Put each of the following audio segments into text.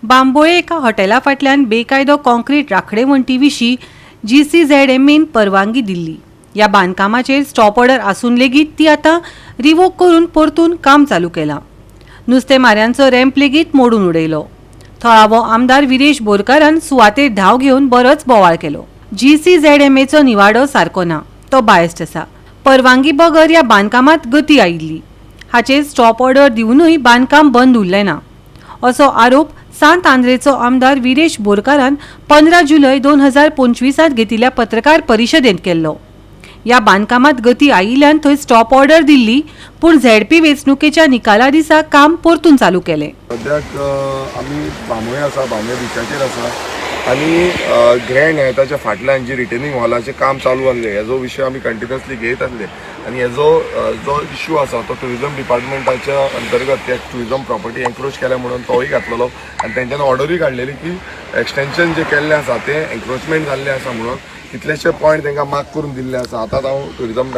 बांबोळे एका हॉटेला फाटल्यान बेकायदो कॉन्क्रीट राखडे वणटी विशीं GCZMAन परवानगी दिल्ली. या बांदकामाचेर स्टॉप ऑर्डर आसून लेगीत ती आतां रिवोक करून परतून काम चालू केलां. नुस्तेमाऱ्यांचो रॅम्प लेगीत मोडून उडयलो. थळावो आमदार विरेश बोरकारान सुवातेर धांव घेवन बरोच बोवाळ केलो. GCZMAचो निवाडो सारको ना, तो बायस्ड आसा. परवानगी बगर ह्या बांदकामांत गती आयिल्ली. हाचेर स्टॉप ऑर्डर दिवनूय बांदकाम बंद उरलें ना असो आरोप सांत आंद्रेचो आमदार विरेश बोरकारान 15 जुलय 2025 घेतिल्ल्या पत्रकार परिशदेंत केल्लो. ह्या बांदकामांत गती आयिल्ल्यान थंय स्टॉप ऑर्डर दिल्ली, पूण ZP वेंचणुकेच्या निकाला दिसा काम परतून चालू केलें. सद्याक आमी बांबोळे आसा, बांबोळे बिचाचेर आसा आनी ग्रँड हॅथाच्या फाटल्यान जी रिटेनिंग हॉलाचें काम चालू आसलें हेजो विशय आमी कंटिन्युअसली घेयत आसले आनी हेजो जो इश्यू आसा तो टुरिजम डिपार्टमेंटाच्या अंतर्गत त्या टुरिजम प्रॉपर्टी एन्क्रोच केल्या म्हणून तोय घातलेलो आनी तेंच्यांनी ऑर्डरूय काडलेली की एक्सटेंशन जे केल्लें आसा तें एन्क्रोचमेंट जाल्लें आसा म्हणून कितलेशे पॉयंट तांकां मार्क करून दिल्ले आसा. आतां हांव टुरिजम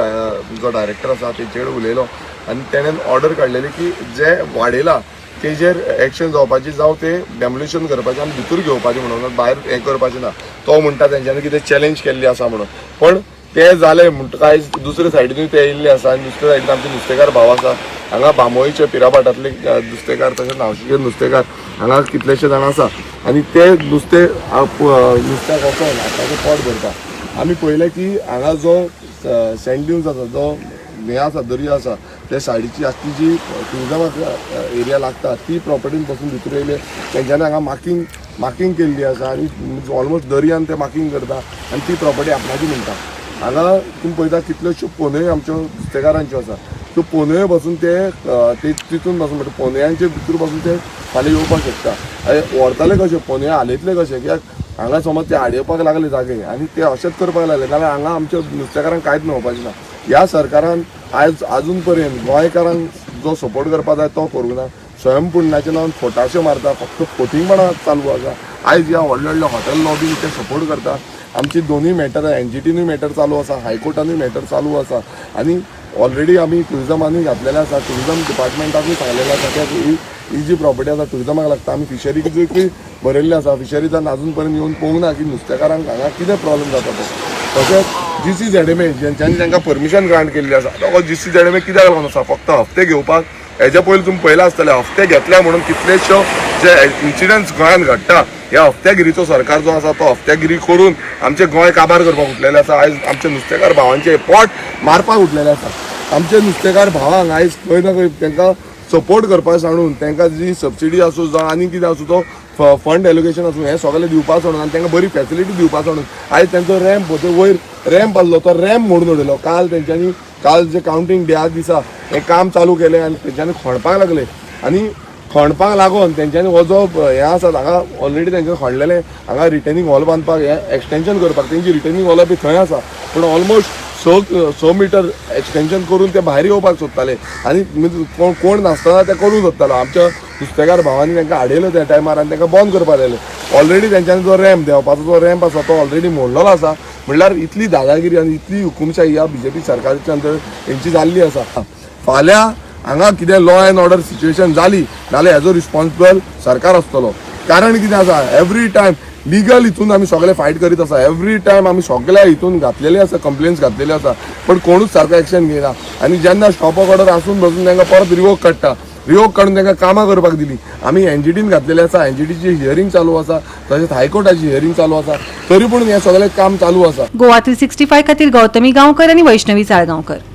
जो डायरेक्टर आसा तेचेर उलयलो आनी तेणेन ऑर्डर काडलेली की जे वाडयला तेजेर एक्शन जावपाची जावं ते डेमोलिशन करपाचें आनी भितर घेवपाचें म्हणून भायर हें करपाचें ना. तो म्हणटा तेंच्यांनी कितें चॅलेंज केल्ली आसा म्हणून. पण तें जालें म्हणटकच आयज दुसरे सायडीनूय ते येयल्ले आसा आनी दुसरे सायडीन आमचे नुस्तेकार भाव आसा. हांगा बांबोळेच्या पिराभाटांतले नुस्तेकार तशेंच नावशिके नुस्तेकार हांगा कितलेशे जाण आसा आनी ते नुस्त्याक वचोन आतांचें पोट भरता. आमी पळयलें की हांगा जो सँड ड्यून्स आसा, जो हें आसा, दर्या आसा, त्या सायडीची आख्खी जी टुरिजमाक एरिया लागता ती प्रॉपर्टीन पासून भितर येयले. तेंच्यांनी हांगा मार्किंग केल्ली आसा आनी ऑलमोस्ट दर्यान ते मार्किंग करता आनी ती प्रॉपर्टी आपणाची म्हणटा. हांगा तुमी पळयता कितल्योश्यो पोन्योय आमच्यो नुस्तेकारांच्यो आसा. त्यो पोन्योय पासून ते तितून पासून म्हणटा पोन्यांचे भितर पासून ते फाल्यां येवपाक शकता. व्हरतले कशे पोन्यो हालयतले कशे, कित्याक हांगा समज ते आडयेवपाक लागले जागे आनी ते अशेंच करपाक लागले जाल्यार हांगा आमच्या नुस्तेकारांक कांयच मेळपाचें ना. ह्या सरकारान आजून पर्यंत गोंयकारांक जो सपोर्ट करपाक जाय तो करूंक ना. स्वयंपुण्याच्या नांवान फोटाशे मारता, फक्त फोटिंगपणां चालू आसा. आयज ह्या व्हडल्या व्हडल्या हॉटेल लॉबीक ते सपोर्ट करता. आमची दोनूय मॅटर NGTनूय मॅटर चालू आसा, हायकोर्टानूय मॅटर चालू आसा आनी ऑलरेडी आमी टुरिजमानूय घातलेलें आसा. टुरिजम डिपार्टमेंटाकूय सांगलेलें आसा की ही जी प्रॉपर्टी आसा टुरिजमाक लागता. आमी फिशरीकूय बरयल्लें आसा. फिशरीजान आजून पर्यंत येवन पळोवंक ना की नुस्तेकारांक हांगा कितें प्रॉब्लेम जाता तो. तशेंच GCZMA जेंच्यांनी तांकां परमिशन ग्रांट केल्ली आसा तो GCZMA कित्याक लागून आसा, फक्त हफ्ते घेवपाक. हेजे पयलीं तुमी पळयलां आसतलें हफ्ते घेतल्या म्हणून कितलेश्यो जे इन्सिडंट्स गोंयांत घडटा. ह्या हफ्त्यागिरीचो सरकार जो आसा तो हफ्त्यागिरी करून आमचे गोंय काबार करपाक उठलेले आसा. आयज आमचे नुस्तेकार भावांचे पोट मारपाक उठलेले आसा. आमचे नुस्तेकार भावांक आयज खंय ना खंय तांकां सपोर्ट करपाक सांडून तांकां जी सबसिडी आसूं जावं आनी कितें आसूं तो फंड एलोकेशन आसूं हें सगळें दिवपाक सोडून आनी तांकां बरी फॅसिलिटी दिवपाक सोडून आयज तांचो रॅम्प वयर रॅम्प आसलो तो रॅम्प मोडून उडयलो. काल जे कावंटींग डे दिसा हें काम चालू केलें आनी तेंच्यांनी खणपाक लागले आनी खणपाक लागून तेंच्यांनी हो जो हें आसा हांगा ऑलरेडी तेंच्यांनी खणलेलें हांगा रिटेनिंग हॉल बांदपाक हें एक्सटेंशन करपाक तेंची रिटेनिंग हॉल बी थंय आसा. पूण ऑलमोस्ट 100 मिटर एक्सटेंशन करून ते भायर येवपाक सोदताले आनी कोण नासतना ते करूंक सोदतालो. आमच्या नुस्तेकार भावांनी तांकां हाडयलो त्या टायमार आनी तांकां बंद करपाक लायले. ऑलरेडी तेंच्यांनी जो रॅम्प देंवपाचो जो रॅम्प आसा तो ऑलरेडी मोडलेलो आसा. म्हणल्यार इतली दादागिरी आनी इतली हुकुमशाही ह्या BJP सरकाराच्या अंतर तेंची जाल्ली आसा. फाल्यां हांगा कितें लॉ एंड ऑर्डर सिच्युएशन जाली जाल्यार हेजो रिस्पॉन्सिबल सरकार आसतलो. कारण कितें आसा, एवरी टायम लिगल हितून आमी सगळे फायट करीत आसा. एवरी टायम आमी सगळ्या हितून घातलेले आसा, कंप्लेन्स घातलेले आसा, पण कोणूच सारको एक्शन घेयना. आनी जेन्ना स्टॉप ऑर्डर आसून बसून तांकां परत रिवोक काडून तांकां कामां करपाक दिली. आमी NGTन घातलेले आसा, NGTची हियरींग चालू आसा, तशेंच हायकोर्टाची हियरींग चालू आसा, तरी पूण हें सगळें काम चालू आसा. गोवा 365 खातीर गौतमी गांवकर आनी वैष्णवी साळगांवकर.